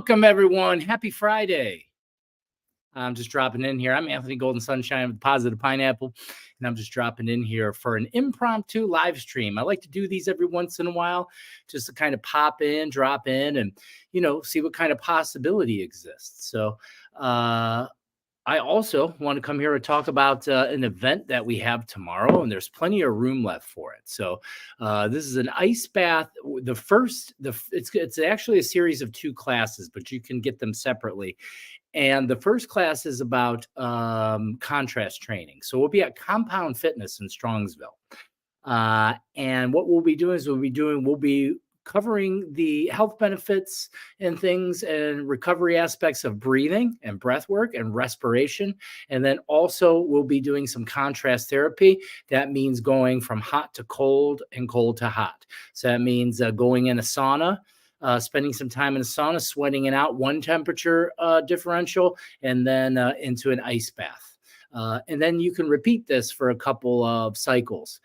Welcome, everyone. Happy Friday. I'm just dropping in here. I'm Anthony Golden Sunshine with Positive Pineapple, and I'm just dropping in here for an impromptu live stream. I like to do these every once in a while just to kind of pop in, drop in, and, see what kind of possibility exists. So, I also want to come here and talk about an event that we have tomorrow, and there's plenty of room left for it. So this is an ice bath. It's actually a series of 2 classes, but you can get them separately. And the first class is about contrast training. So we'll be at Compound Fitness in Strongsville. And what we'll be doing is we'll be covering the health benefits and things and recovery aspects of breathing and breath work and respiration. And then also we'll be doing some contrast therapy. That means going from hot to cold and cold to hot. So that means going in a sauna, spending some time in a sauna, sweating it out, one temperature differential, and then into an ice bath. And then you can repeat this for a couple of cycles.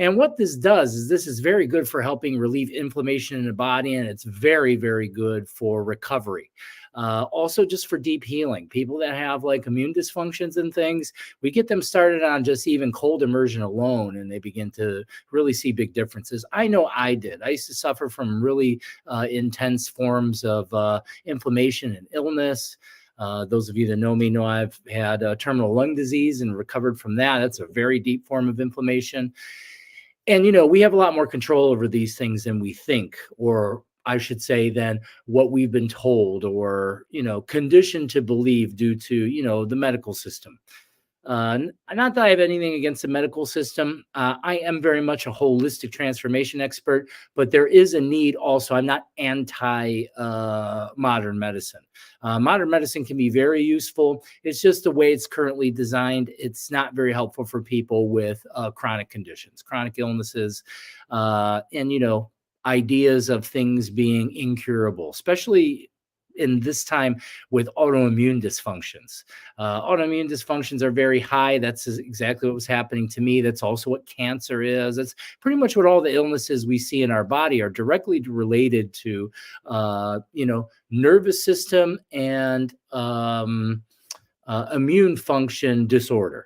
And what this does is this is very good for helping relieve inflammation in the body, and it's very, very good for recovery. Also, just for deep healing. People that have like immune dysfunctions and things, we get them started on just even cold immersion alone, and they begin to really see big differences. I know I did. I used to suffer from really intense forms of inflammation and illness. Those of you that know me know I've had terminal lung disease and recovered from that. That's a very deep form of inflammation. And, we have a lot more control over these things than we think, or I should say, than what we've been told or, conditioned to believe due to, the medical system. Not that I have anything against the medical system. I am very much a holistic transformation expert, but there is a need also. I'm not anti modern medicine. Modern medicine can be very useful. It's just the way it's currently designed. It's not very helpful for people with chronic conditions, chronic illnesses, and, ideas of things being incurable, especially in this time with autoimmune dysfunctions. Autoimmune dysfunctions are very high. That's exactly what was happening to me. That's also what cancer is. That's pretty much what all the illnesses we see in our body are directly related to, nervous system and immune function disorder.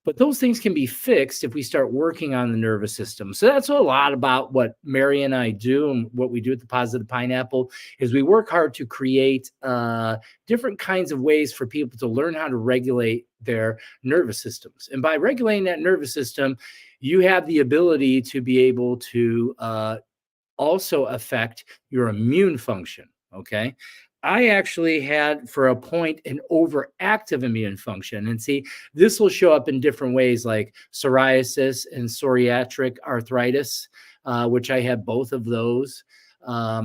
But those things can be fixed if we start working on the nervous system. So that's a lot about what Mary and I do, and what we do at the Positive Pineapple is we work hard to create different kinds of ways for people to learn how to regulate their nervous systems. And by regulating that nervous system, you have the ability to be able to also affect your immune function. Okay. I actually had, for a point, an overactive immune function. And see, this will show up in different ways, like psoriasis and psoriatic arthritis, which I had both of those. I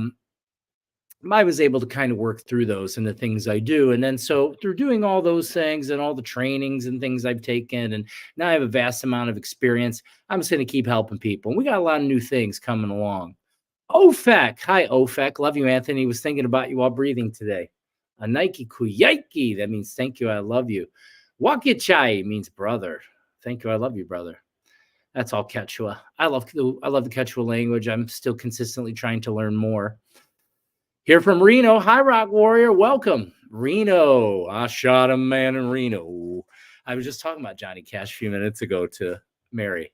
was able to kind of work through those and the things I do. And then so through doing all those things and all the trainings and things I've taken, and now I have a vast amount of experience, I'm just going to keep helping people. And we got a lot of new things coming along. OFAC. Hi, OFAC. Love you, Anthony. Was thinking about you while breathing today. A Nike Kuyaki. That means thank you. I love you. Wakichai means brother. Thank you. I love you, brother. That's all Quechua. I love the Quechua language. I'm still consistently trying to learn more. Here from Reno. Hi, Rock Warrior. Welcome. Reno. I shot a man in Reno. I was just talking about Johnny Cash a few minutes ago to Mary.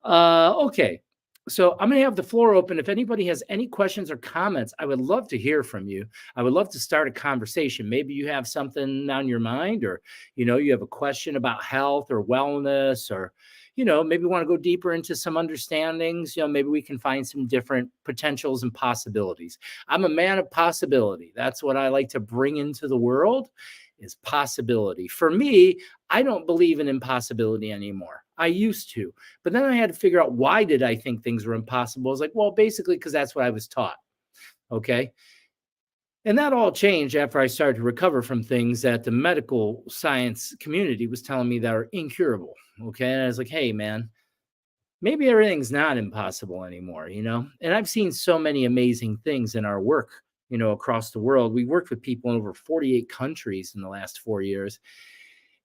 Okay. So I'm going to have the floor open. If anybody has any questions or comments, I would love to hear from you. I would love to start a conversation. Maybe you have something on your mind, or you have a question about health or wellness, or maybe want to go deeper into some understandings. Maybe we can find some different potentials and possibilities. I'm a man of possibility. That's what I like to bring into the world, is possibility. For me, I don't believe in impossibility anymore. I used to. But then I had to figure out, why did I think things were impossible? I was like, well, basically because that's what I was taught. Okay. And that all changed after I started to recover from things that the medical science community was telling me that are incurable. Okay. And I was like, hey, man, maybe everything's not impossible anymore, And I've seen so many amazing things in our work, across the world. We worked with people in over 48 countries in the last 4 years.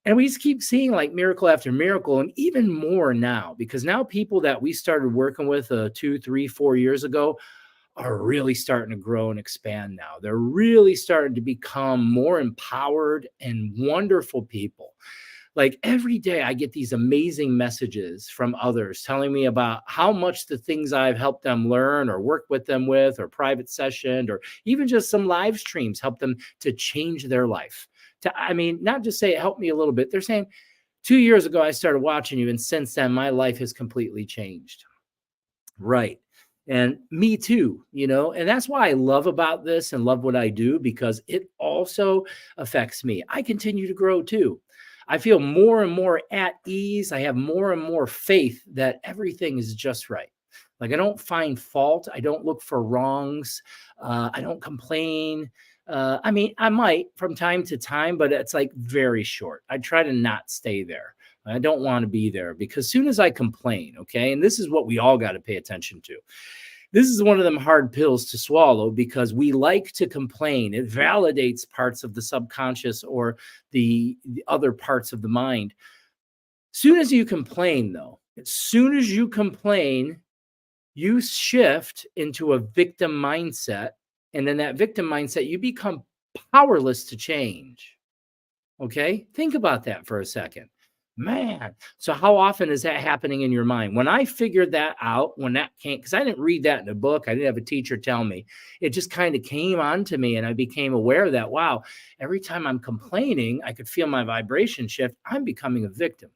And we just keep seeing like miracle after miracle, and even more now, because now people that we started working with 2, 3, 4 years ago are really starting to grow and expand now. They're really starting to become more empowered and wonderful people. Like every day, I get these amazing messages from others telling me about how much the things I've helped them learn or work with them with, or private session, or even just some live streams help them to change their life. I mean, not just say it helped me a little bit. They're saying 2 years ago, I started watching you, and since then, my life has completely changed. Right. And me too, and that's why I love about this and love what I do, because it also affects me. I continue to grow too. I feel more and more at ease. I have more and more faith that everything is just right. Like I don't find fault. I don't look for wrongs. I don't complain. I mean, I might from time to time, but it's like very short. I try to not stay there. I don't want to be there, because as soon as I complain, okay, and this is what we all got to pay attention to. This is one of them hard pills to swallow, because we like to complain. It validates parts of the subconscious or the other parts of the mind. Soon as you complain, though, as soon as you complain, you shift into a victim mindset. And in that victim mindset, you become powerless to change. Okay. Think about that for a second. Man. So how often is that happening in your mind? When I figured that out, when that came, because I didn't read that in a book, I didn't have a teacher tell me. It just kind of came onto me, and I became aware that, wow, every time I'm complaining, I could feel my vibration shift. I'm becoming a victim.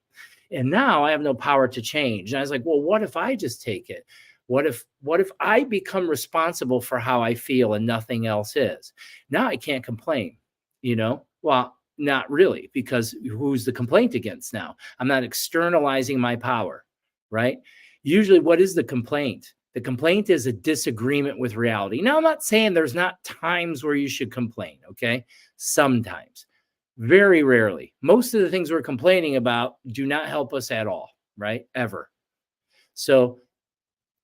And now I have no power to change. And I was like, well, what if I just take it? What if I become responsible for how I feel and nothing else is? Now I can't complain, Well, not really, because who's the complaint against now? I'm not externalizing my power, right? Usually, what is the complaint? The complaint is a disagreement with reality. Now, I'm not saying there's not times where you should complain, okay? Sometimes, very rarely. Most of the things we're complaining about do not help us at all, right? Ever. So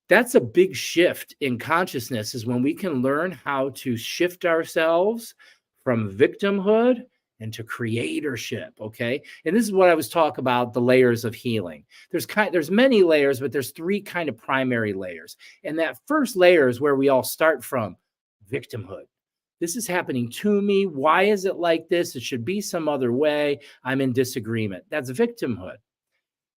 that's a big shift in consciousness, is when we can learn how to shift ourselves from victimhood into creatorship. Okay. And this is what I was talking about, the layers of healing. There's many layers, but there's three kind of primary layers. And that first layer is where we all start from: victimhood. This is happening to me. Why is it like this? It should be some other way. I'm in disagreement. That's victimhood.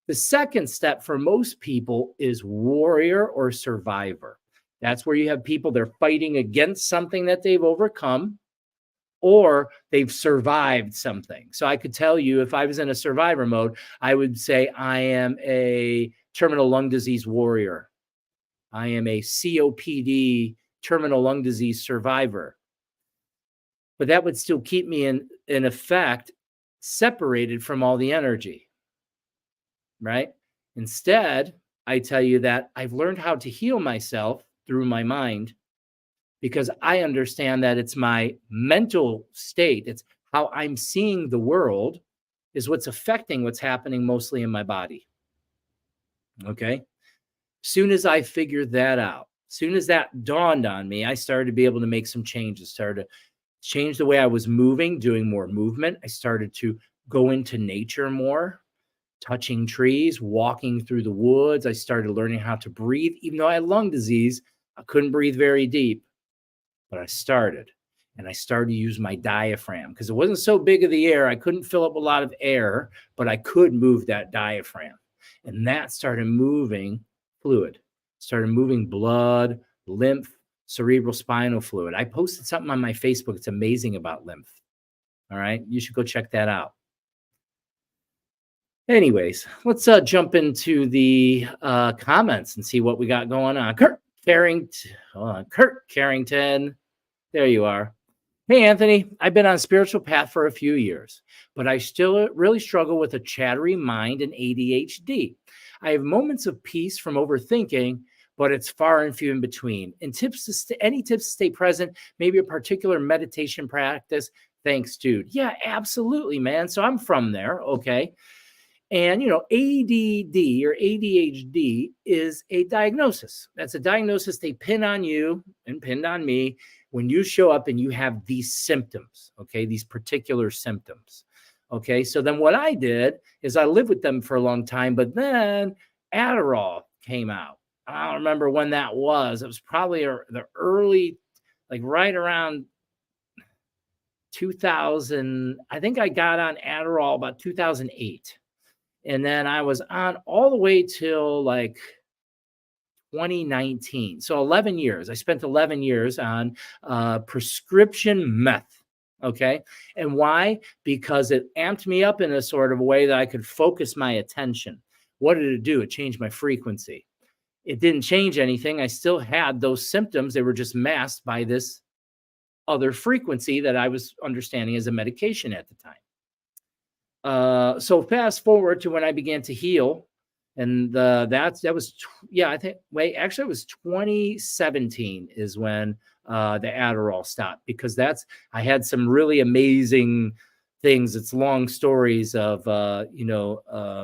The second step for most people is warrior or survivor. That's where you have people, they're fighting against something that they've overcome, or they've survived something. So I could tell you, if I was in a survivor mode, I would say I am a terminal lung disease warrior. I am a COPD, terminal lung disease survivor. But that would still keep me in effect separated from all the energy, right? Instead, I tell you that I've learned how to heal myself through my mind, because I understand that it's my mental state. It's how I'm seeing the world is what's affecting what's happening mostly in my body. Okay. Soon as I figured that out, soon as that dawned on me, I started to be able to make some changes, started to change the way I was moving, doing more movement. I started to go into nature more, touching trees, walking through the woods. I started learning how to breathe. Even though I had lung disease, I couldn't breathe very deep, but I started. And I started to use my diaphragm, because it wasn't so big of the air. I couldn't fill up a lot of air, but I could move that diaphragm. And that started moving fluid. started moving blood, lymph, cerebral spinal fluid. I posted something on my Facebook. It's amazing about lymph. All right. You should go check that out. Anyways, let's jump into the comments and see what we got going on. Kurt Carrington. There you are. Hey, Anthony, I've been on a spiritual path for a few years, but I still really struggle with a chattery mind and ADHD. I have moments of peace from overthinking, but it's far and few in between. And any tips to stay present, maybe a particular meditation practice? Thanks, dude. Yeah, absolutely, man. So I'm from there. Okay. And, ADD or ADHD is a diagnosis. That's a diagnosis they pin on you and pinned on me when you show up and you have these symptoms, okay, these particular symptoms. Okay, so then what I did is I lived with them for a long time, but then Adderall came out. I don't remember when that was. It was probably the early, like right around 2000. I think I got on Adderall about 2008. And then I was on all the way till like 2019. So 11 years. I spent 11 years on prescription meth. Okay. And why? Because it amped me up in a sort of way that I could focus my attention. What did it do? It changed my frequency. It didn't change anything. I still had those symptoms. They were just masked by this other frequency that I was understanding as a medication at the time. So fast forward to when I began to heal, and that was I think it was 2017 is when the Adderall stopped, because I had some really amazing things. It's long stories of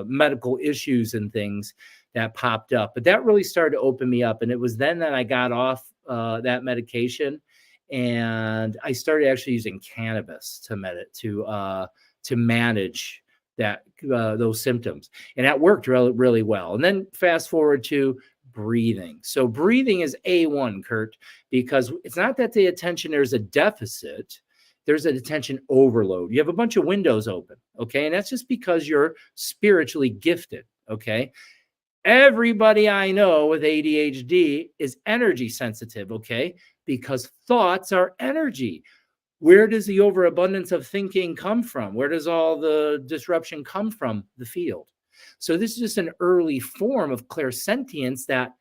medical issues and things that popped up, but that really started to open me up, and it was then that I got off that medication, and I started actually using cannabis to manage those symptoms. And that worked really, really well. And then fast forward to breathing. So breathing is A1, Kurt, because it's not that the attention, there's a deficit, there's an attention overload. You have a bunch of windows open, okay? And that's just because you're spiritually gifted, okay? Everybody I know with ADHD is energy sensitive, okay? Because thoughts are energy. Where does the overabundance of thinking come from? Where does all the disruption come from? The field. So this is just an early form of clairsentience that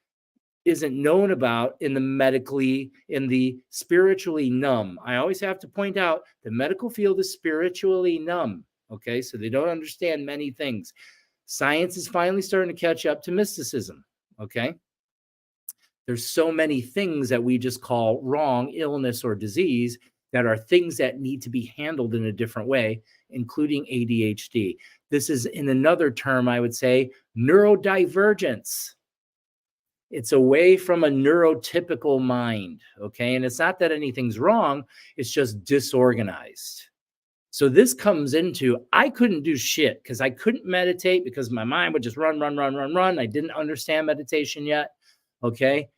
isn't known about in the spiritually numb. I always have to point out the medical field is spiritually numb. Okay, so they don't understand many things. Science is finally starting to catch up to mysticism. Okay. There's so many things that we just call wrong, illness or disease, that are things that need to be handled in a different way, including ADHD. This is, in another term, I would say, neurodivergence. It's away from a neurotypical mind, okay? And it's not that anything's wrong, it's just disorganized. So this comes into, I couldn't do shit because I couldn't meditate because my mind would just run. I didn't understand meditation yet, okay?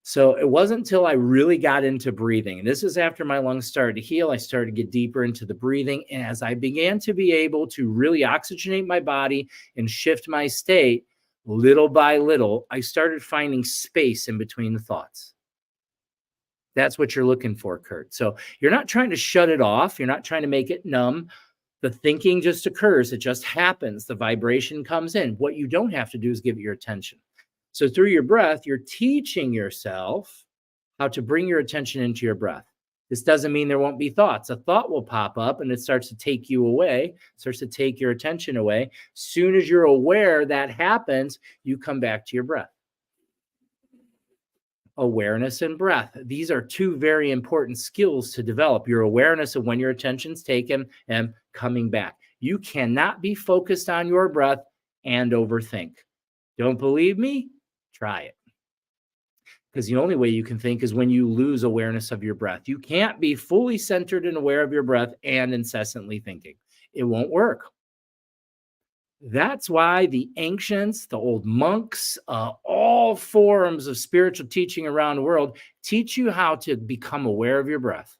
So it wasn't until I really got into breathing, and this is after my lungs started to heal, I started to get deeper into the breathing. And as I began to be able to really oxygenate my body and shift my state, little by little, I started finding space in between the thoughts. That's what you're looking for, Kurt. So you're not trying to shut it off. You're not trying to make it numb. The thinking just occurs. It just happens. The vibration comes in. What you don't have to do is give it your attention. So through your breath, you're teaching yourself how to bring your attention into your breath. This doesn't mean there won't be thoughts. A thought will pop up and it starts to take you away, starts to take your attention away. Soon as you're aware that happens, you come back to your breath. Awareness and breath. These are two very important skills to develop. Your awareness of when your attention's taken and coming back. You cannot be focused on your breath and overthink. Don't believe me? Try it. Because the only way you can think is when you lose awareness of your breath. You can't be fully centered and aware of your breath and incessantly thinking. It won't work. That's why the ancients, the old monks, all forms of spiritual teaching around the world teach you how to become aware of your breath.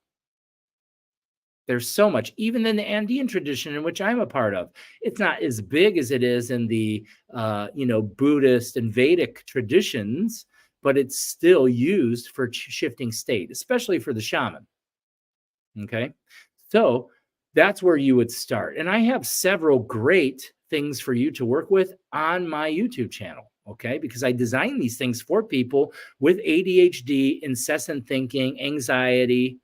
There's so much, even in the Andean tradition in which I'm a part of. It's not as big as it is in the, Buddhist and Vedic traditions, but it's still used for shifting state, especially for the shaman. Okay. So that's where you would start. And I have several great things for you to work with on my YouTube channel. Okay. Because I design these things for people with ADHD, incessant thinking, anxiety.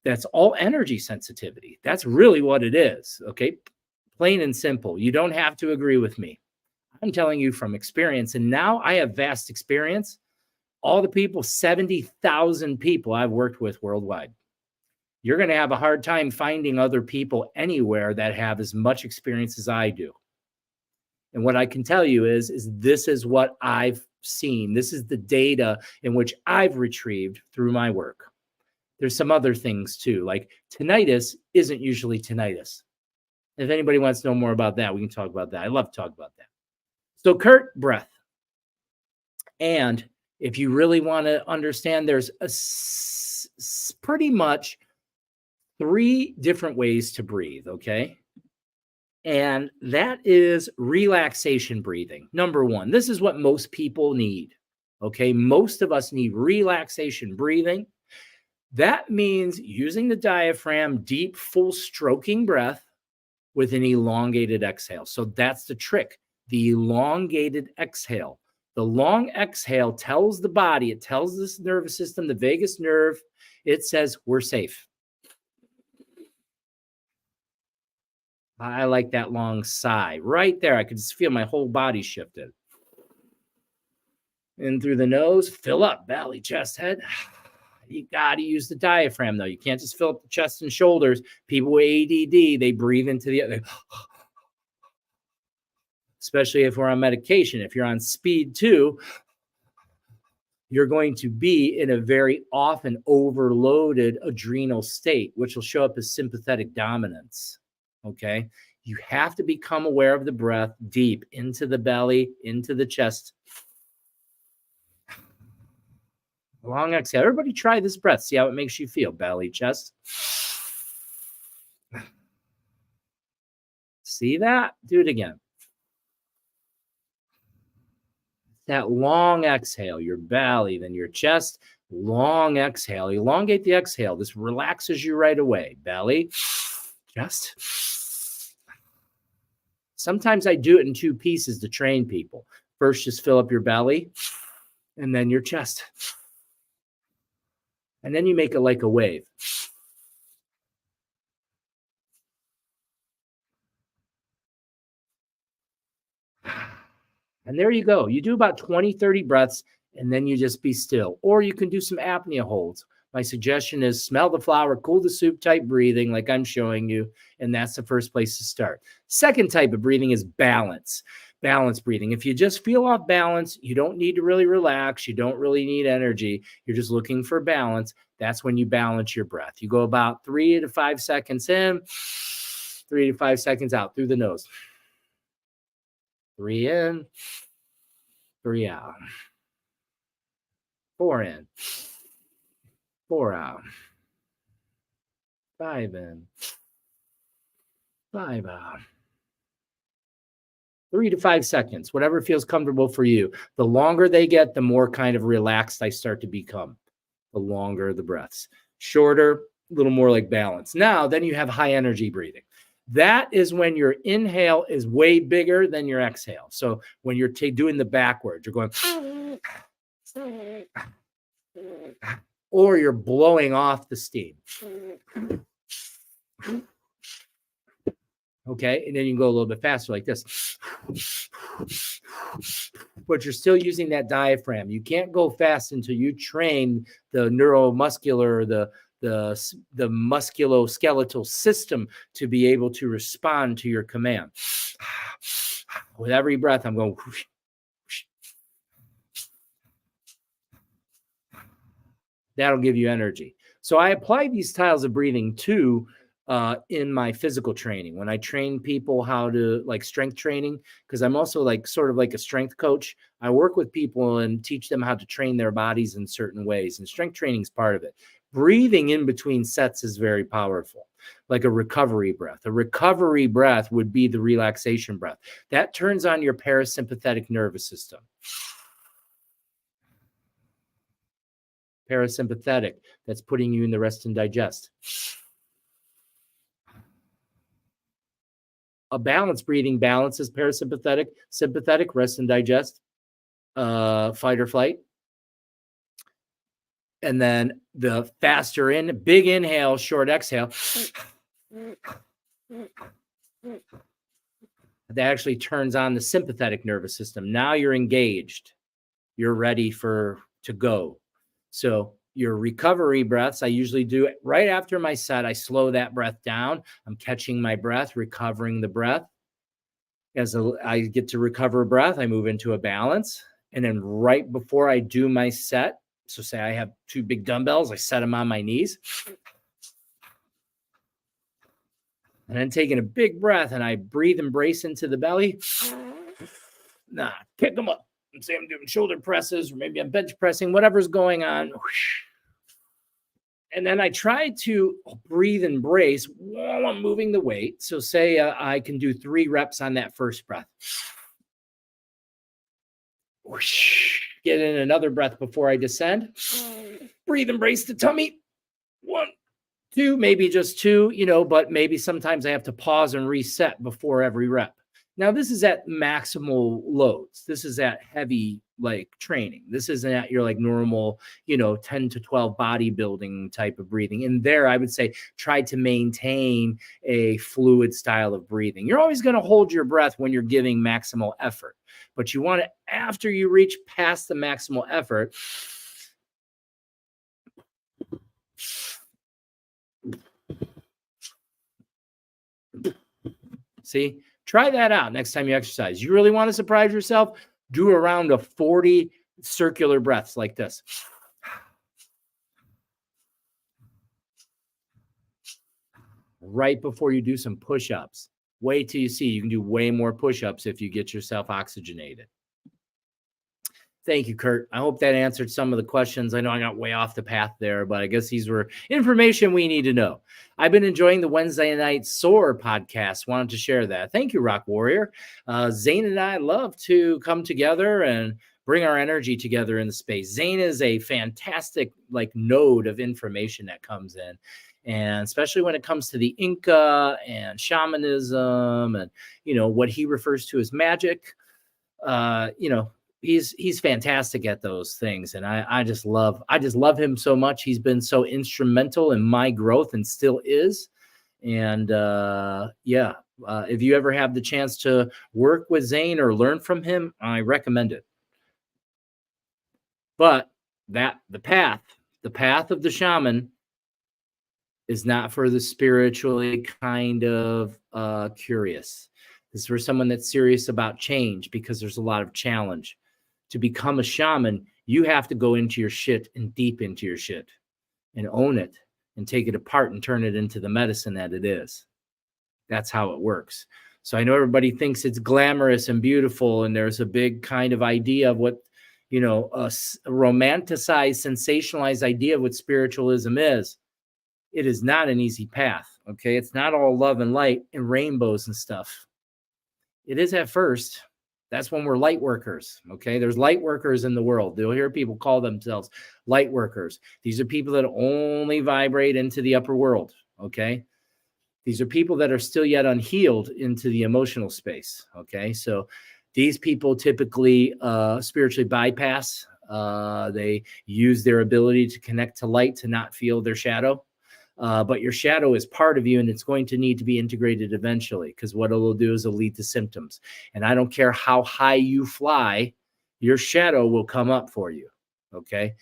That's all energy sensitivity. That's really what it is. Okay. Plain and simple. You don't have to agree with me. I'm telling you from experience. And now I have vast experience. All the people, 70,000 people I've worked with worldwide. You're going to have a hard time finding other people anywhere that have as much experience as I do. And what I can tell you is this is what I've seen. This is the data in which I've retrieved through my work. There's some other things too, like tinnitus isn't usually tinnitus. If anybody wants to know more about that, we can talk about that. I love to talk about that. So Kurt, breath. And if you really want to understand, there's pretty much 3 different ways to breathe, okay? And that is relaxation breathing. Number 1, this is what most people need, okay? Most of us need relaxation breathing. That means using the diaphragm, deep, full stroking breath with an elongated exhale. So that's the trick, the elongated exhale. The long exhale tells the body, it tells this nervous system, the vagus nerve, it says we're safe. I like that long sigh right there. I could just feel my whole body shifted. In through the nose, fill up, belly, chest, head. You got to use the diaphragm, though. You can't just fill up the chest and shoulders. People with ADD, they breathe into the other. Especially if we're on medication. If you're on speed 2, you're going to be in a very often overloaded adrenal state, which will show up as sympathetic dominance. Okay. You have to become aware of the breath deep into the belly, into the chest. Long exhale. Everybody try this breath. See how it makes you feel. Belly, chest. See that? Do it again. That long exhale, your belly, then your chest. Long exhale. Elongate the exhale. This relaxes you right away. Belly, chest. Sometimes I do it in 2 pieces to train people. First, just fill up your belly and then your chest. And then you make it like a wave. And there you go. You do about 20, 30 breaths, and then you just be still. Or you can do some apnea holds. My suggestion is smell the flower, cool the soup type breathing like I'm showing you. And that's the first place to start. Second type of breathing is balance. Balance breathing. If you just feel off balance, you don't need to really relax. You don't really need energy. You're just looking for balance. That's when you balance your breath. You go about 3 to 5 seconds in, 3 to 5 seconds out through the nose. 3 in, 3 out. 4 in, 4 out. 5 in, 5 out. 3 to 5 seconds, whatever feels comfortable for you. The longer they get, the more kind of relaxed I start to become. The longer the breaths. Shorter, a little more like balance. Now, then you have high energy breathing. That is when your inhale is way bigger than your exhale. So when you're doing the backwards, you're going, or you're blowing off the steam. Okay, and then you can go a little bit faster like this. But you're still using that diaphragm. You can't go fast until you train the neuromuscular, the musculoskeletal system to be able to respond to your command. With every breath, I'm going. That'll give you energy. So I apply these styles of breathing too in my physical training. When I train people how to like strength training, because I'm also like sort of like a strength coach. I work with people and teach them how to train their bodies in certain ways. And strength training is part of it. Breathing in between sets is very powerful, like a recovery breath. A recovery breath would be the relaxation breath. That turns on your parasympathetic nervous system. Parasympathetic, that's putting you in the rest and digest. A balanced breathing balances parasympathetic, sympathetic, rest and digest, fight or flight. And then the faster in, big inhale, short exhale. That actually turns on the sympathetic nervous system. Now you're engaged. You're ready to go. So your recovery breaths, I usually do it right after my set. I slow that breath down. I'm catching my breath, recovering the breath. As I get to recover breath, I move into a balance. And then right before I do my set, so say I have 2 big dumbbells, I set them on my knees. And then taking a big breath, and I breathe and brace into the belly. Pick them up. And say I'm doing shoulder presses, or maybe I'm bench pressing, whatever's going on. And then I try to breathe and brace while I'm moving the weight. So say I can do 3 reps on that first breath. Get in another breath before I descend. Breathe and brace the tummy. 1, 2, maybe just 2, but maybe sometimes I have to pause and reset before every rep. Now, this is at maximal loads. This is at heavy training. This isn't at your normal, 10 to 12 bodybuilding type of breathing. And there, I would say, try to maintain a fluid style of breathing. You're always going to hold your breath when you're giving maximal effort, but you want to, after you reach past the maximal effort, see, try that out next time you exercise. You really want to surprise yourself? Do a round of 40 circular breaths like this. Right before you do some push-ups. Wait till you see. You can do way more push-ups if you get yourself oxygenated. Thank you, Kurt. I hope that answered some of the questions. I know I got way off the path there, but I guess these were information we need to know. I've been enjoying the Wednesday Night Soar podcast. Wanted to share that. Thank you, Rock Warrior. Zane and I love to come together and bring our energy together in the space. Zane is a fantastic node of information that comes in. And especially when it comes to the Inca and shamanism and, what he refers to as magic, he's fantastic at those things. And I just love him so much. He's been so instrumental in my growth and still is. And if you ever have the chance to work with Zane or learn from him, I recommend it. But the path of the shaman is not for the spiritually kind of curious. This is for someone that's serious about change, because there's a lot of challenge. To become a shaman, you have to go into your shit and deep into your shit and own it and take it apart and turn it into the medicine that it is. That's how it works. So I know everybody thinks it's glamorous and beautiful, and there's a big kind of idea of what, a romanticized, sensationalized idea of what spiritualism is. It is not an easy path, okay? It's not all love and light and rainbows and stuff. It is at first. That's when we're light workers, okay? There's light workers in the world. You'll hear people call themselves light workers. These are people that only vibrate into the upper world, okay? These are people that are still yet unhealed into the emotional space, okay? So these people typically spiritually bypass. They use their ability to connect to light to not feel their shadow. But your shadow is part of you, and it's going to need to be integrated eventually, because what it'll do is it'll lead to symptoms. And I don't care how high you fly, your shadow will come up for you, okay?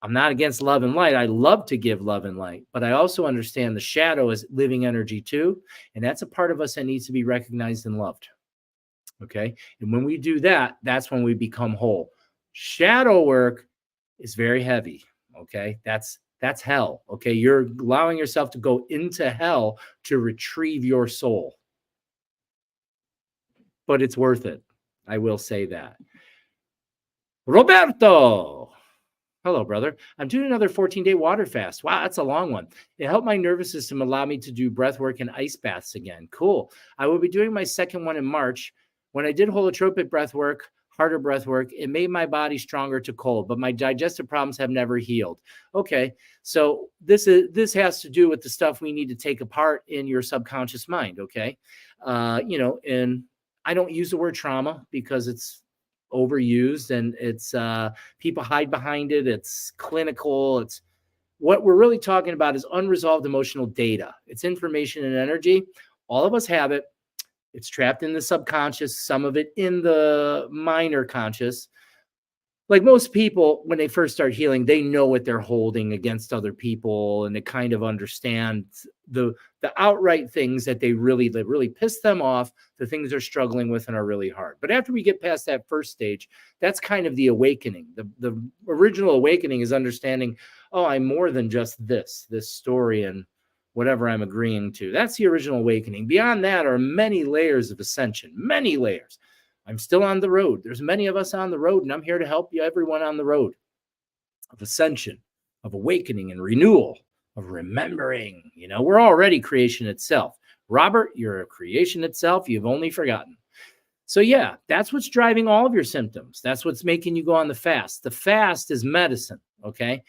I'm not against love and light. I love to give love and light, but I also understand the shadow is living energy too, and that's a part of us that needs to be recognized and loved, okay? And when we do that, that's when we become whole. Shadow work is very heavy, okay? That's hell, okay? You're allowing yourself to go into hell to retrieve your soul. But it's worth it. I will say that. Roberto. Hello, brother. I'm doing another 14-day water fast. Wow, that's a long one. It helped my nervous system allow me to do breath work and ice baths again. Cool. I will be doing my second one in March. When I did holotropic breath work, harder breath work, it made my body stronger to cold, but my digestive problems have never healed. Okay. So this has to do with the stuff we need to take apart in your subconscious mind. Okay. And I don't use the word trauma because it's overused and it's people hide behind it. It's clinical. It's what we're really talking about is unresolved emotional data. It's information and energy. All of us have it. It's trapped in the subconscious, some of it in the minor conscious. Like most people, when they first start healing, they know what they're holding against other people, and they kind of understand the outright things that really piss them off, the things they're struggling with and are really hard. But after we get past that first stage, that's kind of the awakening. The original awakening is understanding, oh, I'm more than just this story and whatever I'm agreeing to. That's the original awakening. Beyond that are many layers of ascension, many layers. I'm still on the road. There's many of us on the road, and I'm here to help you, everyone on the road of ascension, of awakening and renewal, of remembering. We're already creation itself. Robert, you're a creation itself. You've only forgotten. So yeah, that's what's driving all of your symptoms. That's what's making you go on the fast. The fast is medicine, okay?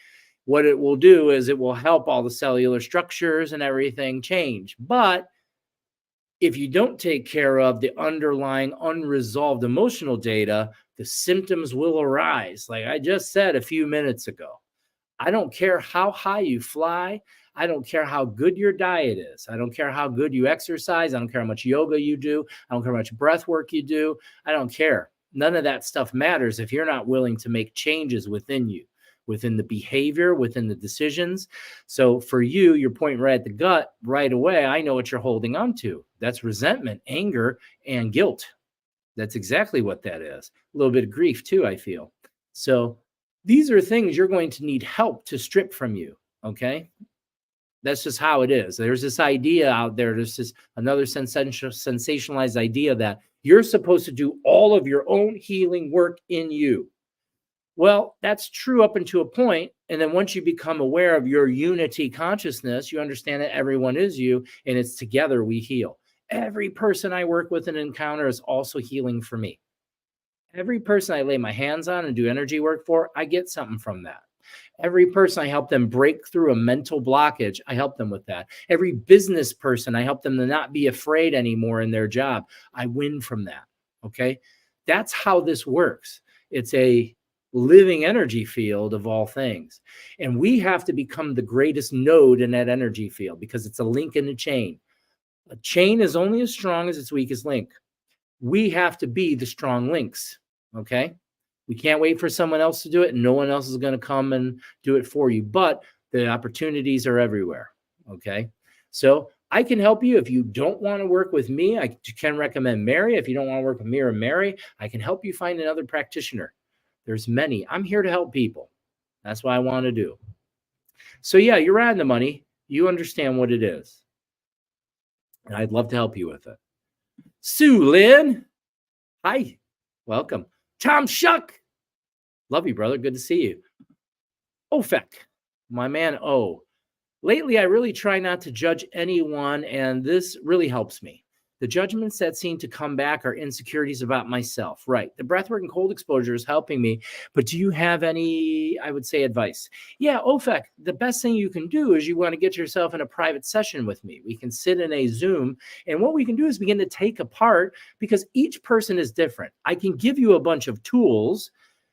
What it will do is it will help all the cellular structures and everything change. But if you don't take care of the underlying unresolved emotional data, the symptoms will arise. Like I just said a few minutes ago, I don't care how high you fly. I don't care how good your diet is. I don't care how good you exercise. I don't care how much yoga you do. I don't care how much breath work you do. I don't care. None of that stuff matters if you're not willing to make changes within you, within the behavior, within the decisions. So for you, you're pointing right at the gut right away. I know what you're holding on to. That's resentment, anger, and guilt. That's exactly what that is. A little bit of grief too, I feel. So these are things you're going to need help to strip from you. Okay. That's just how it is. There's this idea out there. There's this another sensationalized idea that you're supposed to do all of your own healing work in you. Well, that's true up until a point. And then once you become aware of your unity consciousness, you understand that everyone is you, and it's together we heal. Every person I work with and encounter is also healing for me. Every person I lay my hands on and do energy work for, I get something from that. Every person I help them break through a mental blockage, I help them with that. Every business person, I help them to not be afraid anymore in their job. I win from that. Okay. That's how this works. It's a living energy field of all things. And we have to become the greatest node in that energy field because it's a link in the chain. A chain is only as strong as its weakest link. We have to be the strong links. Okay. We can't wait for someone else to do it. And no one else is going to come and do it for you, but the opportunities are everywhere. Okay. So I can help you. If you don't want to work with me, I can recommend Mary. If you don't want to work with me or Mary, I can help you find another practitioner. There's many. I'm here to help people. That's what I want to do. So yeah, you're on the money. You understand what it is. And I'd love to help you with it. Sue Lynn. Hi. Welcome. Tom Shuck. Love you, brother. Good to see you. Ofek. My man O. Lately, I really try not to judge anyone, and this really helps me. The judgments that seem to come back are insecurities about myself. Right. The breathwork and cold exposure is helping me. But do you have any, I would say, advice? Yeah, Ofek, the best thing you can do is you want to get yourself in a private session with me. We can sit in a Zoom. And what we can do is begin to take apart because each person is different. I can give you a bunch of tools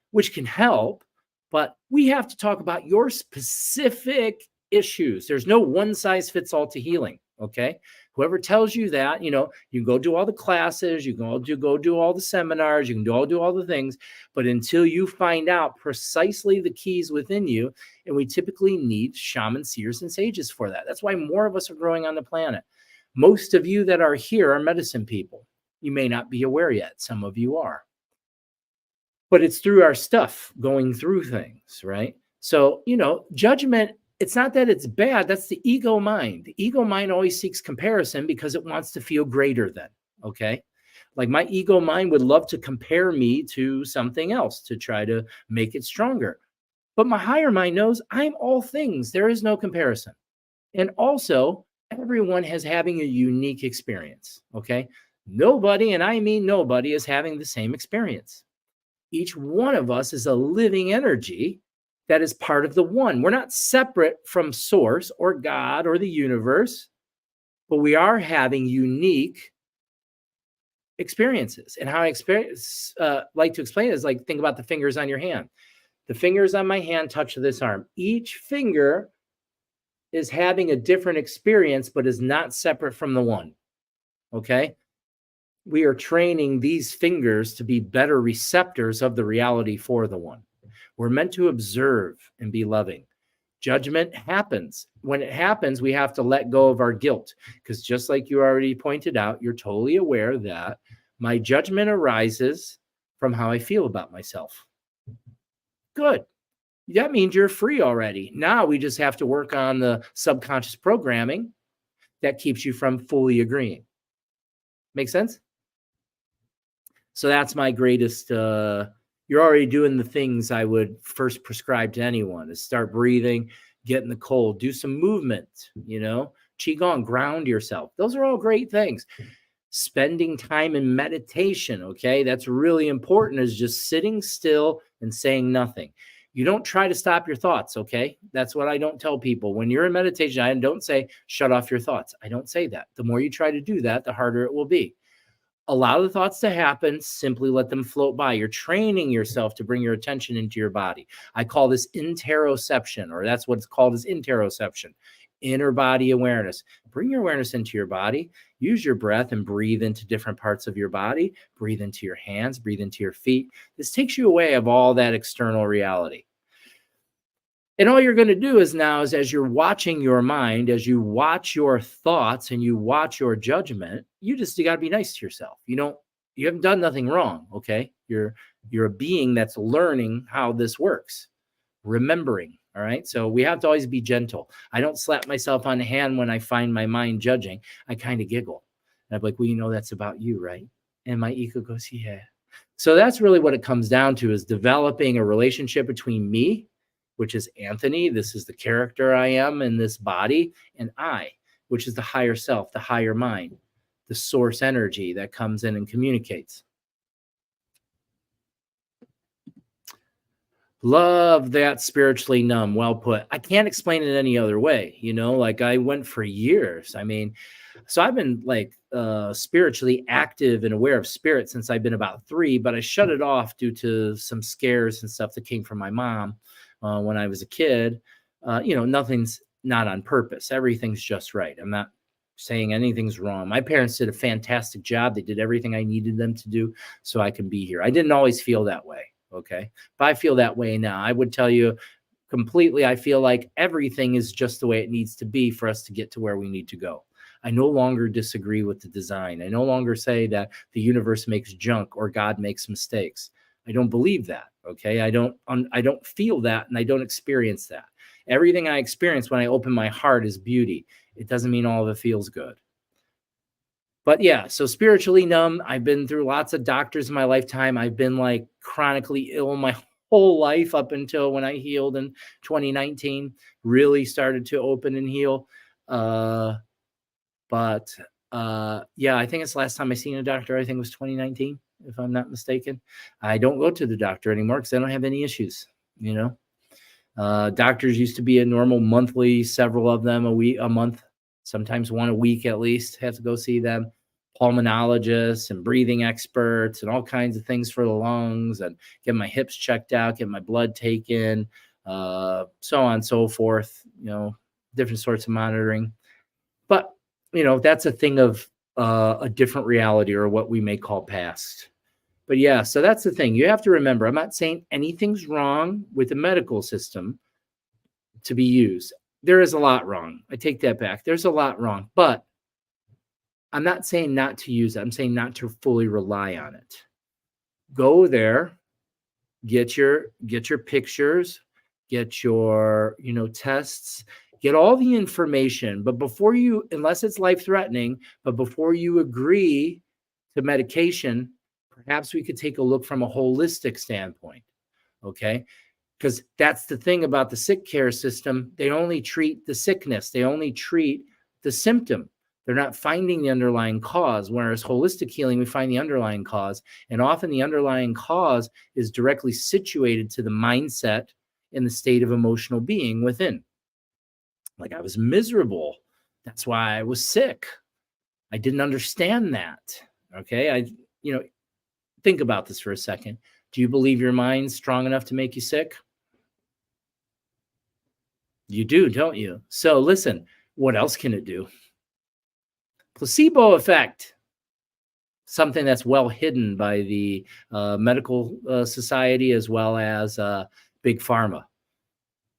which can help, but we have to talk about your specific issues. There's no one size fits all to healing. Okay. Whoever tells you that, you can go do all the classes, you can go do all the seminars, you can do all the things, but until you find out precisely the keys within you, and we typically need shamans, seers, and sages for that. That's why more of us are growing on the planet. Most of you that are here are medicine people. You may not be aware yet. Some of you are. But it's through our stuff going through things, right? So, judgment, it's not that it's bad. That's the ego mind. The ego mind always seeks comparison because it wants to feel greater than, okay? Like my ego mind would love to compare me to something else to try to make it stronger. But my higher mind knows I'm all things. There is no comparison. And also, everyone has having a unique experience. Okay. Nobody, and I mean nobody, is having the same experience. Each one of us is a living energy that is part of the one. We're not separate from source or God or the universe, but we are having unique experiences. And how I like to explain it is like, think about the fingers on your hand. The fingers on my hand touch this arm. Each finger is having a different experience, but is not separate from the one. Okay. We are training these fingers to be better receptors of the reality for the one. We're meant to observe and be loving. Judgment happens. When it happens, we have to let go of our guilt, because just like you already pointed out, you're totally aware that my judgment arises from how I feel about myself. Good. That means you're free already. Now we just have to work on the subconscious programming that keeps you from fully agreeing. Make sense? So that's my greatest, you're already doing the things I would first prescribe to anyone, is start breathing, get in the cold, do some movement, Qigong, ground yourself. Those are all great things. Spending time in meditation, okay? That's really important, is just sitting still and saying nothing. You don't try to stop your thoughts, okay? That's what I don't tell people. When you're in meditation, I don't say, shut off your thoughts. I don't say that. The more you try to do that, the harder it will be. Allow the thoughts to happen. Simply let them float by. You're training yourself to bring your attention into your body. I call this interoception, or that's what's called as interoception, inner body awareness. Bring your awareness into your body. Use your breath and breathe into different parts of your body. Breathe into your hands. Breathe into your feet. This takes you away of all that external reality. And all you're going to do is now, is as you're watching your mind, as you watch your thoughts and you watch your judgment, you got to be nice to yourself. You haven't done nothing wrong. Okay. You're a being that's learning how this works, remembering. All right. So we have to always be gentle. I don't slap myself on the hand when I find my mind judging. I kind of giggle. And I'm like, well, that's about you, right? And my ego goes, yeah. So that's really what it comes down to, is developing a relationship between me, which is Anthony. This is the character I am in this body, and I, which is the higher self, the higher mind, the source energy that comes in and communicates. Love that. Spiritually numb. Well put. I can't explain it any other way. Like I went for years. So I've been like spiritually active and aware of spirit since I've been about 3, but I shut it off due to some scares and stuff that came from my mom when I was a kid. Nothing's not on purpose. Everything's just right. I'm not saying anything's wrong. My parents did a fantastic job. They did everything I needed them to do so I can be here. I didn't always feel that way. Okay. But I feel that way now. I would tell you completely, I feel like everything is just the way it needs to be for us to get to where we need to go. I no longer disagree with the design. I no longer say that the universe makes junk or God makes mistakes. I don't believe that. Okay. I don't feel that, and I don't experience that. Everything I experience when I open my heart is beauty. It doesn't mean all of it feels good. But yeah, so spiritually numb. I've been through lots of doctors in my lifetime. I've been like chronically ill my whole life up until when I healed in 2019, really started to open and heal. Yeah, I think it's the last time I seen a doctor, I think it was 2019, if I'm not mistaken. I don't go to the doctor anymore because I don't have any issues, Doctors used to be a normal monthly, several of them a month, sometimes one a week at least, have to go see them. Pulmonologists and breathing experts and all kinds of things for the lungs, and get my hips checked out, get my blood taken, so on and so forth, different sorts of monitoring. But, that's a thing of a different reality, or what we may call past. But yeah, so that's the thing. You have to remember, I'm not saying anything's wrong with the medical system to be used. There is a lot wrong. I take that back. There's a lot wrong, but I'm not saying not to use it. I'm saying not to fully rely on it. Go there, get your pictures, get your, tests, get all the information. But before you, unless it's life-threatening, but before you agree to medication, perhaps we could take a look from a holistic standpoint. Okay. Because that's the thing about the sick care system. They only treat the sickness. They only treat the symptom. They're not finding the underlying cause. Whereas holistic healing, we find the underlying cause. And often the underlying cause is directly situated to the mindset and the state of emotional being within. Like, I was miserable. That's why I was sick. I didn't understand that. Okay. Think about this for a second. Do you believe your mind's strong enough to make you sick? You do, don't you? So listen, what else can it do? Placebo effect, something that's well hidden by the medical society as well as big pharma,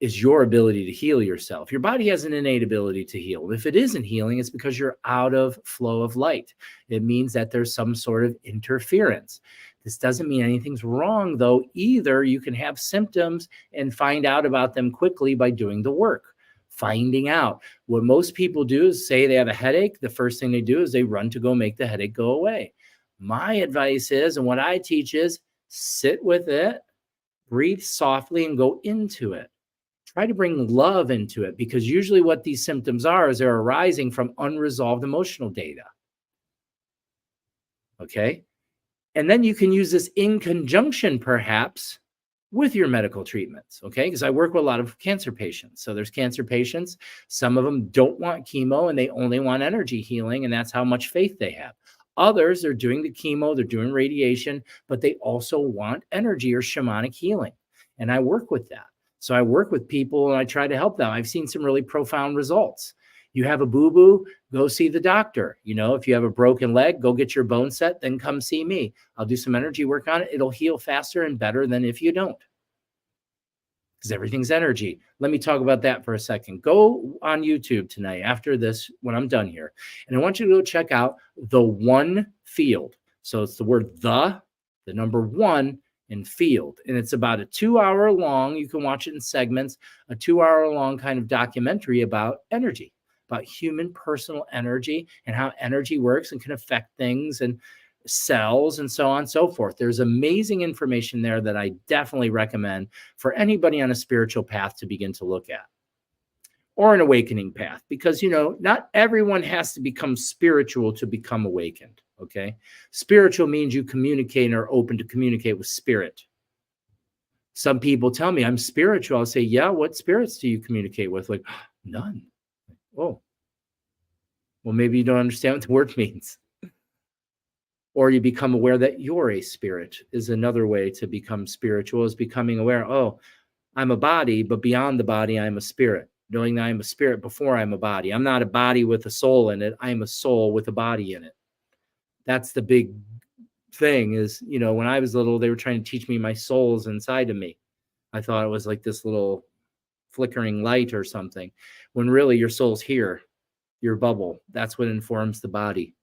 is your ability to heal yourself. Your body has an innate ability to heal. If it isn't healing, it's because you're out of flow of light. It means that there's some sort of interference. This doesn't mean anything's wrong, though, either. You can have symptoms and find out about them quickly by doing the work. Finding out. What most people do is say they have a headache. The first thing they do is they run to go make the headache go away. My advice is, and what I teach is, sit with it, breathe softly, and go into it. Try to bring love into it, because usually what these symptoms are is they're arising from unresolved emotional data. Okay? And then you can use this in conjunction, perhaps, with your medical treatments, okay? Because I work with a lot of cancer patients. So there's cancer patients. Some of them don't want chemo and they only want energy healing, and that's how much faith they have. Others are doing the chemo, they're doing radiation, but they also want energy or shamanic healing. And I work with that. So I work with people and I try to help them. I've seen some really profound results. You have a boo-boo, go see the doctor. If you have a broken leg, go get your bone set, then come see me. I'll do some energy work on it. It'll heal faster and better than if you don't. Because everything's energy. Let me talk about that for a second. Go on YouTube tonight after this, when I'm done here. And I want you to go check out the one field. So it's the word the number one, and field. And it's about a 2-hour long, you can watch it in segments, a 2-hour long kind of documentary about energy, about human personal energy and how energy works and can affect things and cells and so on and so forth. There's amazing information there that I definitely recommend for anybody on a spiritual path to begin to look at, or an awakening path, because, not everyone has to become spiritual to become awakened. Okay. Spiritual means you communicate or open to communicate with spirit. Some people tell me I'm spiritual. I'll say, yeah, what spirits do you communicate with? Like, none. Oh, well, maybe you don't understand what the word means. Or you become aware that you're a spirit is another way to become spiritual, is becoming aware, oh, I'm a body, but beyond the body, I'm a spirit. Knowing that I'm a spirit before I'm a body. I'm not a body with a soul in it. I'm a soul with a body in it. That's the big thing is, when I was little, they were trying to teach me my soul's inside of me. I thought it was like this little flickering light or something, when really your soul's here, your bubble. That's what informs the body.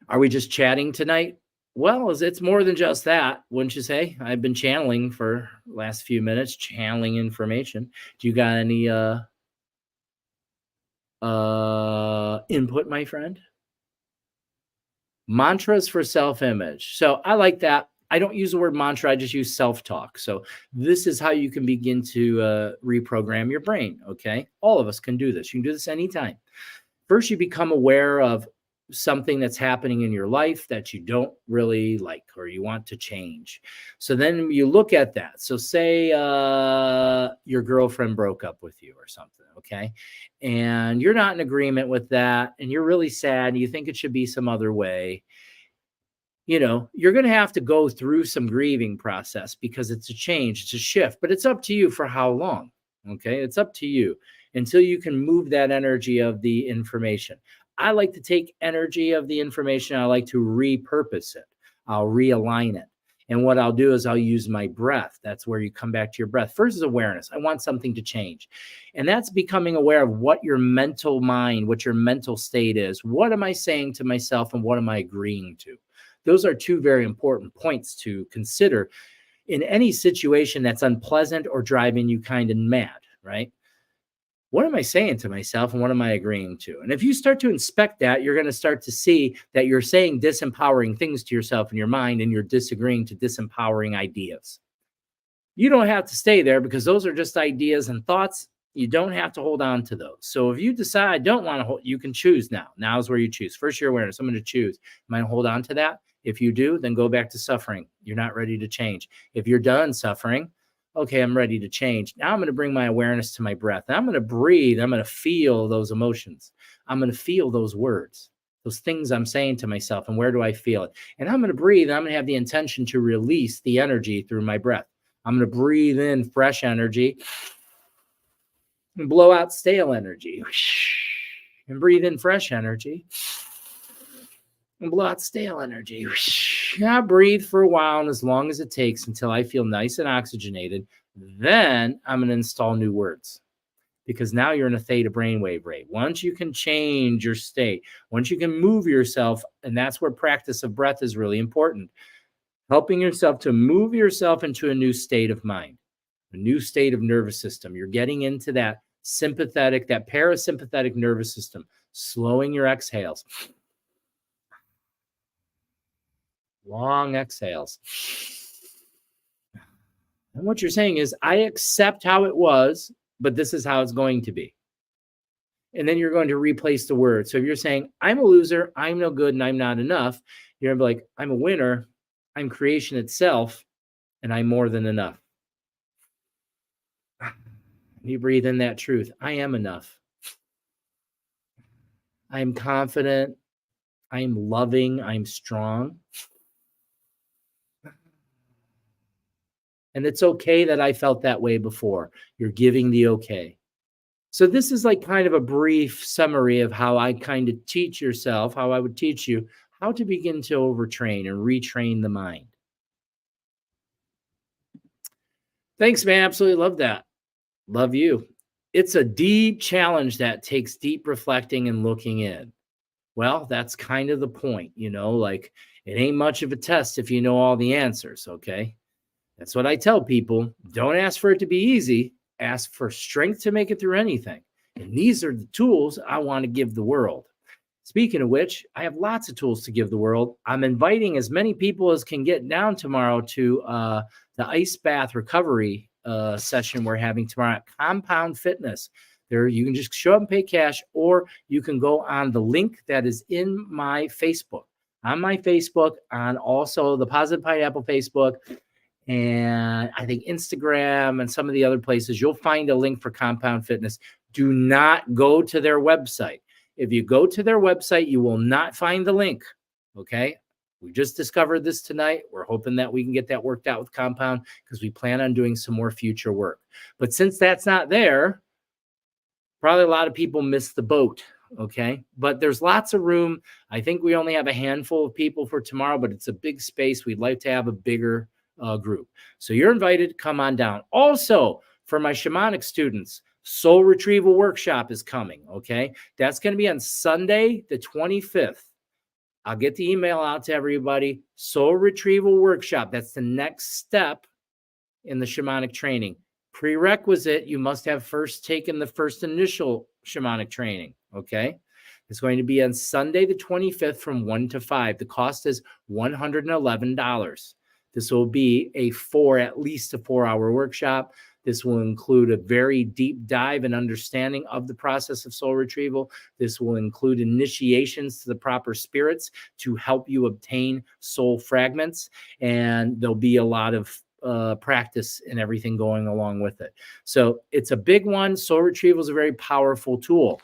Are we just chatting tonight? Well, it's more than just that, wouldn't you say? I've been channeling for the last few minutes, channeling information. Do you got any input, my friend? Mantras for self-image. So I like that. I don't use the word mantra. I just use self-talk. So this is how you can begin to reprogram your brain. Okay. All of us can do this. You can do this anytime. First, you become aware of something that's happening in your life that you don't really like or you want to change. So then you look at that. So say your girlfriend broke up with you or something, okay? And you're not in agreement with that, and you're really sad, and you think it should be some other way. You're going to have to go through some grieving process because it's a change, it's a shift, but it's up to you for how long, okay? It's up to you until you can move that energy of the information. I like to take energy of the information. I like to repurpose it. I'll realign it. And what I'll do is I'll use my breath. That's where you come back to your breath. First is awareness. I want something to change. And that's becoming aware of what your mental mind, what your mental state is. What am I saying to myself and what am I agreeing to? Those are two very important points to consider in any situation that's unpleasant or driving you kind of mad, right? What am I saying to myself and what am I agreeing to? And if you start to inspect that, you're going to start to see that you're saying disempowering things to yourself in your mind and you're disagreeing to disempowering ideas. You don't have to stay there because those are just ideas and thoughts. You don't have to hold on to those. So if you decide I don't want to hold, you can choose now. Now is where you choose. First, your awareness. I'm going to choose. Am I going to hold on to that? If you do, then go back to suffering. You're not ready to change. If you're done suffering, okay, I'm ready to change. Now I'm going to bring my awareness to my breath. Now I'm going to breathe. I'm going to feel those emotions. I'm going to feel those words, those things I'm saying to myself. And where do I feel it? And I'm going to breathe. I'm going to have the intention to release the energy through my breath. I'm going to breathe in fresh energy and blow out stale energy. And breathe in fresh energy and blow out stale energy. I breathe for a while, and as long as it takes until I feel nice and oxygenated, then I'm going to install new words. Because now you're in a theta brainwave rate. Once you can change your state, once you can move yourself, and that's where practice of breath is really important. Helping yourself to move yourself into a new state of mind, a new state of nervous system. You're getting into that sympathetic, that parasympathetic nervous system, slowing your exhales. Long exhales. And what you're saying is, I accept how it was, but this is how it's going to be. And then you're going to replace the word. So if you're saying, I'm a loser, I'm no good, and I'm not enough, you're going to be like, I'm a winner, I'm creation itself, and I'm more than enough. You breathe in that truth. I am enough. I'm confident. I'm loving. I'm strong. And it's okay that I felt that way before. You're giving the okay. So this is like kind of a brief summary of how I kind of teach yourself, how I would teach you how to begin to overtrain and retrain the mind. Thanks, man. Absolutely love that. Love you. It's a deep challenge that takes deep reflecting and looking in. Well, that's kind of the point, like it ain't much of a test if you know all the answers, okay? That's what I tell people. Don't ask for it to be easy. Ask for strength to make it through anything. And these are the tools I want to give the world. Speaking of which, I have lots of tools to give the world. I'm inviting as many people as can get down tomorrow to the ice bath recovery session we're having tomorrow at Compound Fitness. There, you can just show up and pay cash, or you can go on the link that is in my Facebook. On my Facebook, on also the Positive Pineapple Facebook, and I think Instagram and some of the other places, you'll find a link for Compound Fitness. Do not go to their website. If you go to their website, you will not find the link. Okay. We just discovered this tonight. We're hoping that we can get that worked out with Compound because we plan on doing some more future work. But since that's not there, probably a lot of people miss the boat. Okay. But there's lots of room. I think we only have a handful of people for tomorrow, but it's a big space. We'd like to have a bigger group. So you're invited. Come on down. Also, for my shamanic students, Soul Retrieval Workshop is coming. Okay. That's going to be on Sunday, the 25th. I'll get the email out to everybody. Soul Retrieval Workshop. That's the next step in the shamanic training. Prerequisite, you must have first taken the first initial shamanic training. Okay. It's going to be on Sunday, the 25th from 1 to 5. The cost is $111. This will be at least a 4-hour workshop. This will include a very deep dive and understanding of the process of soul retrieval. This will include initiations to the proper spirits to help you obtain soul fragments. And there'll be a lot of practice and everything going along with it. So it's a big one. Soul retrieval is a very powerful tool.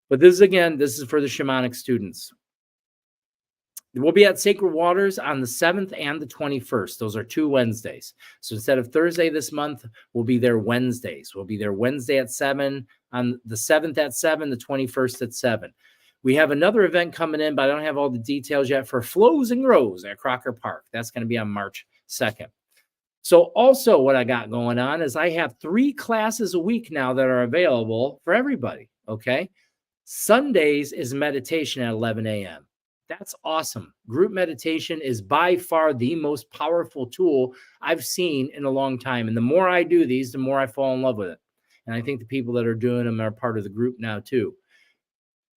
But this is for the shamanic students. We'll be at Sacred Waters on the 7th and the 21st. Those are 2 Wednesdays. So instead of Thursday this month, we'll be there Wednesdays. We'll be there Wednesday at 7, on the 7th at 7, the 21st at 7. We have another event coming in, but I don't have all the details yet, for Flows and Grows at Crocker Park. That's going to be on March 2nd. So also what I got going on is I have 3 classes a week now that are available for everybody, okay? Sundays is meditation at 11 a.m. That's awesome. Group meditation is by far the most powerful tool I've seen in a long time. And the more I do these, the more I fall in love with it. And I think the people that are doing them are part of the group now too.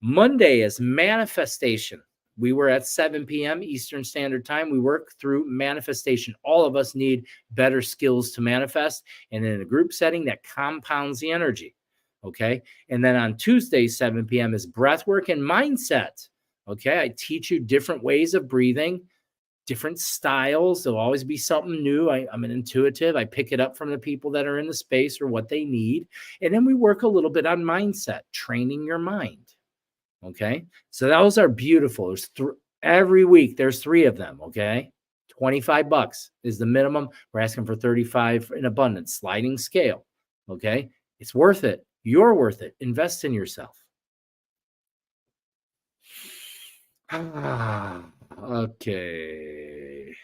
Monday is manifestation. We were at 7 p.m. Eastern Standard Time. We work through manifestation. All of us need better skills to manifest. And in a group setting, that compounds the energy. Okay. And then on Tuesday, 7 p.m. is breath work and mindset. Okay. I teach you different ways of breathing, different styles. There'll always be something new. I'm an intuitive. I pick it up from the people that are in the space or what they need. And then we work a little bit on mindset, training your mind. Okay. So those are beautiful. There's every week, there's 3 of them. Okay. $25 is the minimum. We're asking for 35 in abundance, sliding scale. Okay. It's worth it. You're worth it. Invest in yourself. Okay.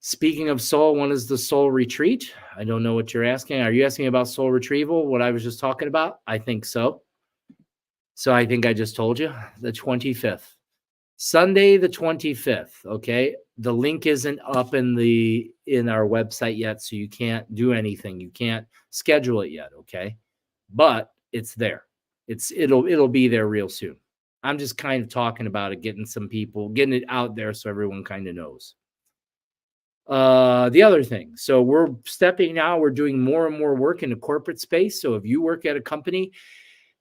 Speaking of soul, when is the soul retreat? I don't know what you're asking. Are you asking about soul retrieval? What I was just talking about? I think so. So I think I just told you the 25th, Sunday, the 25th. Okay. The link isn't up in our website yet. So you can't do anything. You can't schedule it yet. Okay. But it's there. It'll be there real soon. I'm just kind of talking about it, getting it out there so everyone kind of knows. The other thing, so we're doing more and more work in the corporate space. So if you work at a company,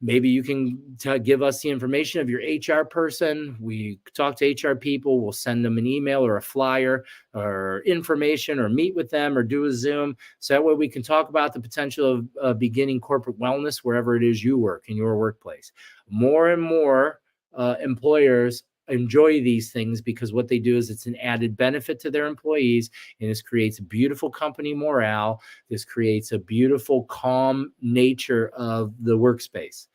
maybe you can give us the information of your HR person. We talk to HR people. We'll send them an email or a flyer or information or meet with them or do a Zoom. So that way we can talk about the potential of beginning corporate wellness wherever it is you work in your workplace. More and more employers enjoy these things because what they do is it's an added benefit to their employees, and this creates a beautiful company morale. This creates a beautiful, calm nature of the workspace.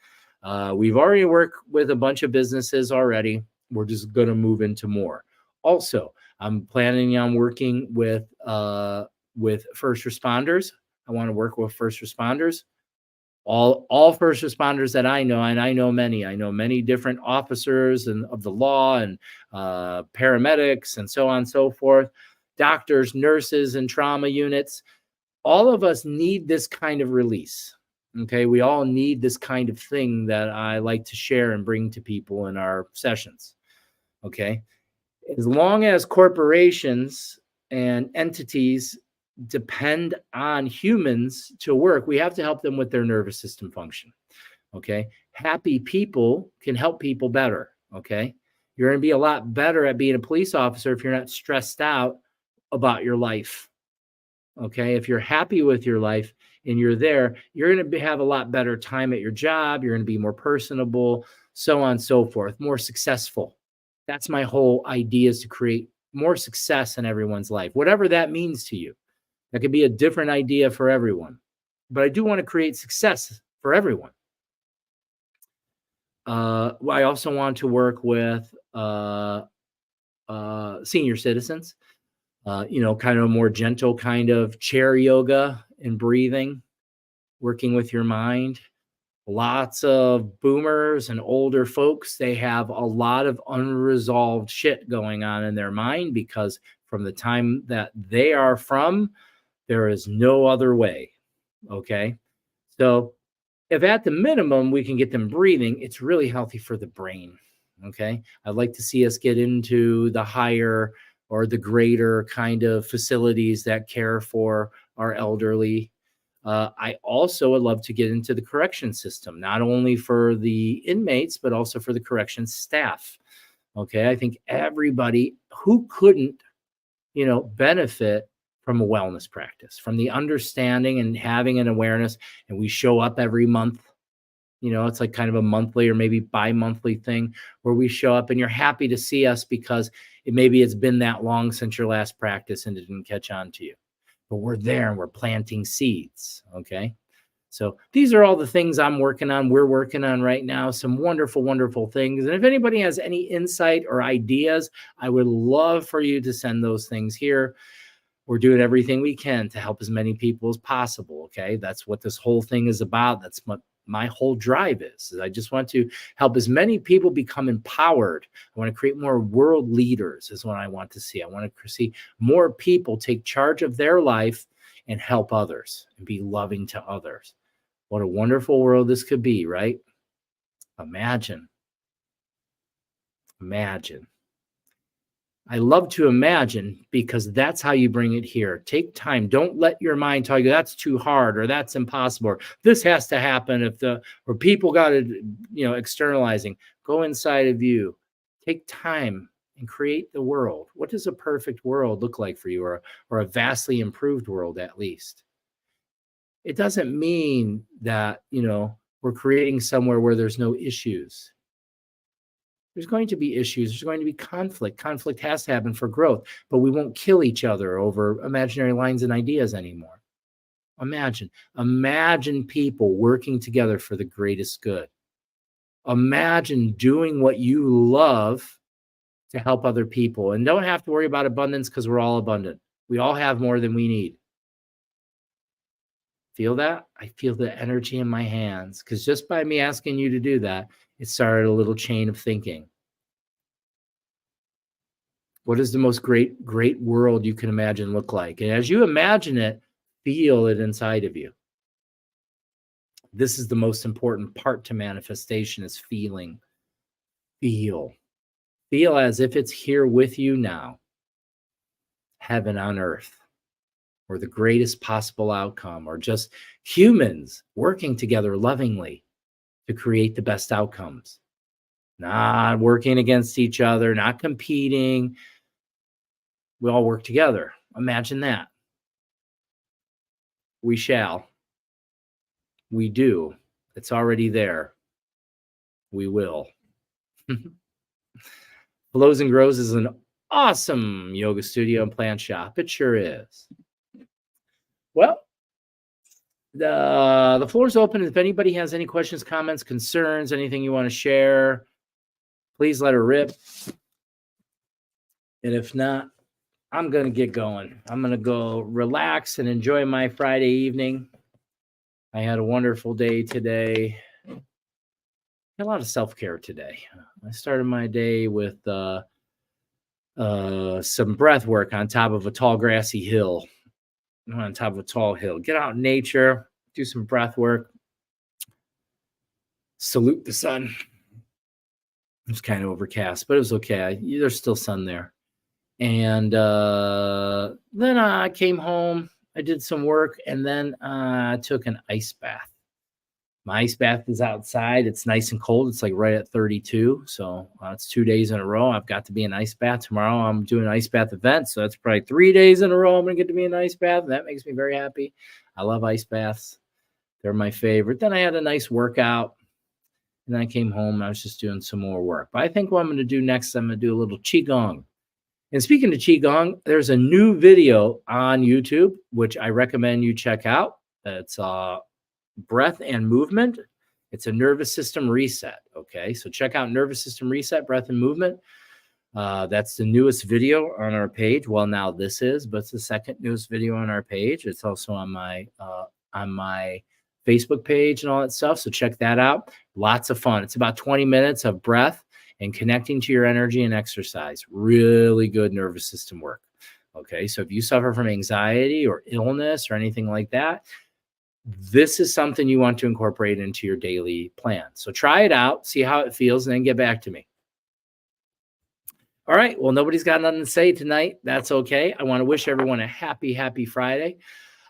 We've already worked with a bunch of businesses already. We're just going to move into more. Also, I'm planning on working with first responders. I want to work with first responders. All first responders that I know, and I know many different officers and of the law and paramedics and so on and so forth, doctors, nurses, and trauma units. All of us need this kind of release. Okay, we all need this kind of thing that I like to share and bring to people in our sessions. Okay, as long as corporations and entities depend on humans to work, we have to help them with their nervous system function. Okay. Happy people can help people better. Okay. You're going to be a lot better at being a police officer if you're not stressed out about your life. Okay. If you're happy with your life and you're there, you're going to have a lot better time at your job. You're going to be more personable, so on and so forth, more successful. That's my whole idea, is to create more success in everyone's life, whatever that means to you. That could be a different idea for everyone, but I do want to create success for everyone. I also want to work with senior citizens, kind of a more gentle kind of chair yoga and breathing, working with your mind. Lots of boomers and older folks, they have a lot of unresolved shit going on in their mind because from the time that they are from, there is no other way. Okay. So if at the minimum we can get them breathing, it's really healthy for the brain. Okay. I'd like to see us get into the higher or the greater kind of facilities that care for our elderly. I also would love to get into the correction system, not only for the inmates, but also for the corrections staff. Okay. I think everybody who couldn't, benefit from a wellness practice, from the understanding and having an awareness. And we show up every month. It's like kind of a monthly or maybe bi-monthly thing where we show up and you're happy to see us because maybe it's been that long since your last practice and it didn't catch on to you. But we're there and we're planting seeds. Okay. So these are all the things I'm working on. We're working on right now. Some wonderful, wonderful things. And if anybody has any insight or ideas, I would love for you to send those things here. We're doing everything we can to help as many people as possible. Okay. That's what this whole thing is about. That's what my whole drive is. I just want to help as many people become empowered. I want to create more world leaders is what I want to see. I want to see more people take charge of their life and help others and be loving to others. What a wonderful world this could be, right? Imagine. Imagine. I love to imagine because that's how you bring it here. Take time. Don't let your mind tell you that's too hard or that's impossible. Or this has to happen or people got to, externalizing. Go inside of you. Take time and create the world. What does a perfect world look like for you, or a vastly improved world at least? It doesn't mean that, we're creating somewhere where there's no issues. There's going to be issues. There's going to be conflict. Conflict has to happen for growth, but we won't kill each other over imaginary lines and ideas anymore. Imagine people working together for the greatest good. Imagine doing what you love to help other people, and don't have to worry about abundance because we're all abundant. We all have more than we need. Feel that? I feel the energy in my hands because just by me asking you to do that, it started a little chain of thinking. What does the most great world you can imagine look like? And as you imagine it, feel it inside of you. This is the most important part to manifestation, is feeling. Feel as if it's here with you now. Heaven on earth, or the greatest possible outcome, or just humans working together lovingly to create the best outcomes. Not working against each other, not competing. We all work together. Imagine that. We shall. We do. It's already there. We will. Flows and Grows is an awesome yoga studio and plant shop. It sure is. Well, the floor is open. If anybody has any questions, comments, concerns, anything you want to share, please let her rip. And if not, I'm going to get going. I'm going to go relax and enjoy my Friday evening. I had a wonderful day today. A lot of self-care today. I started my day with some breath work on top of a tall grassy hill. On top of a tall hill. Get out in nature, do some breath work, salute the sun. It was kind of overcast, but it was okay. There's still sun there. And then I came home. I did some work, and then I took an ice bath. My ice bath is outside. It's nice and cold. It's like right at 32. So it's 2 days in a row. I've got to be in ice bath. Tomorrow I'm doing an ice bath event. So that's probably 3 days in a row I'm going to get to be in an ice bath. That makes me very happy. I love ice baths. They're my favorite. Then I had a nice workout. And then I came home and I was just doing some more work. But I think what I'm going to do next, I'm going to do a little Qigong. And speaking of Qigong, there's a new video on YouTube, which I recommend you check out. It's breath and movement. It's a nervous system reset. Okay, so check out nervous system reset, breath and movement. That's the newest video on our page. Well, now this is, but it's the second newest video on our page. It's also on my Facebook page and all that stuff. So check that out. Lots of fun. It's about 20 minutes of breath and connecting to your energy and exercise. Really good nervous system work. Okay, so if you suffer from anxiety or illness or anything like that, this is something you want to incorporate into your daily plan. So try it out, see how it feels, and then get back to me. All right. Well, nobody's got nothing to say tonight. That's okay. I want to wish everyone a happy, happy Friday.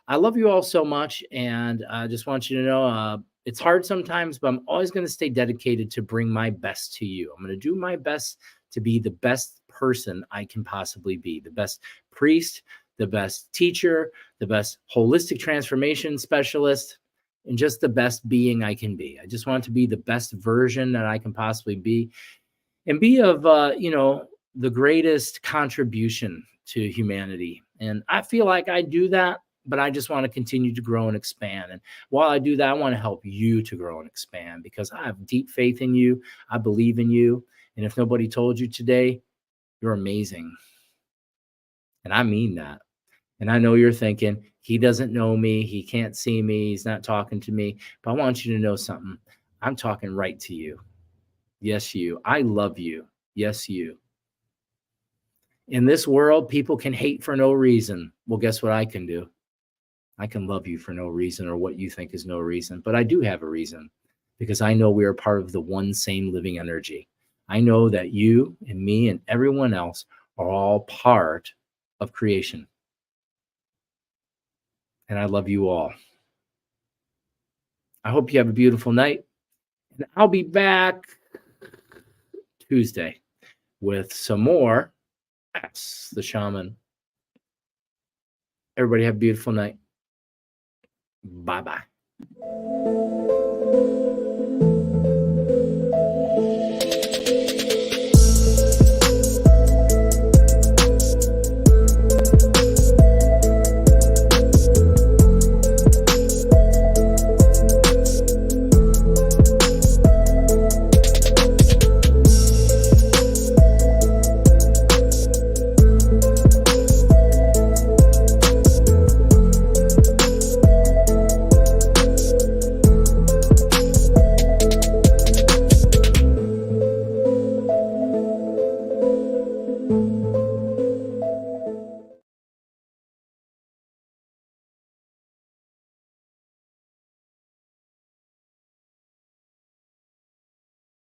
I love you all so much. And I just want you to know it's hard sometimes, but I'm always going to stay dedicated to bring my best to you. I'm going to do my best to be the best person I can possibly be, the best priest, the best teacher, the best holistic transformation specialist, and just the best being I can be. I just want to be the best version that I can possibly be and be of, the greatest contribution to humanity. And I feel like I do that, but I just want to continue to grow and expand. And while I do that, I want to help you to grow and expand because I have deep faith in you. I believe in you. And if nobody told you today, you're amazing. And I mean that. And I know you're thinking, he doesn't know me. He can't see me. He's not talking to me. But I want you to know something. I'm talking right to you. Yes, you. I love you. Yes, you. In this world, people can hate for no reason. Well, guess what I can do? I can love you for no reason or what you think is no reason, but I do have a reason because I know we are part of the one same living energy. I know that you and me and everyone else are all part of creation. And I love you all. I hope you have a beautiful night. And I'll be back Tuesday with some more Ask the Shaman. Everybody have a beautiful night. Bye-bye.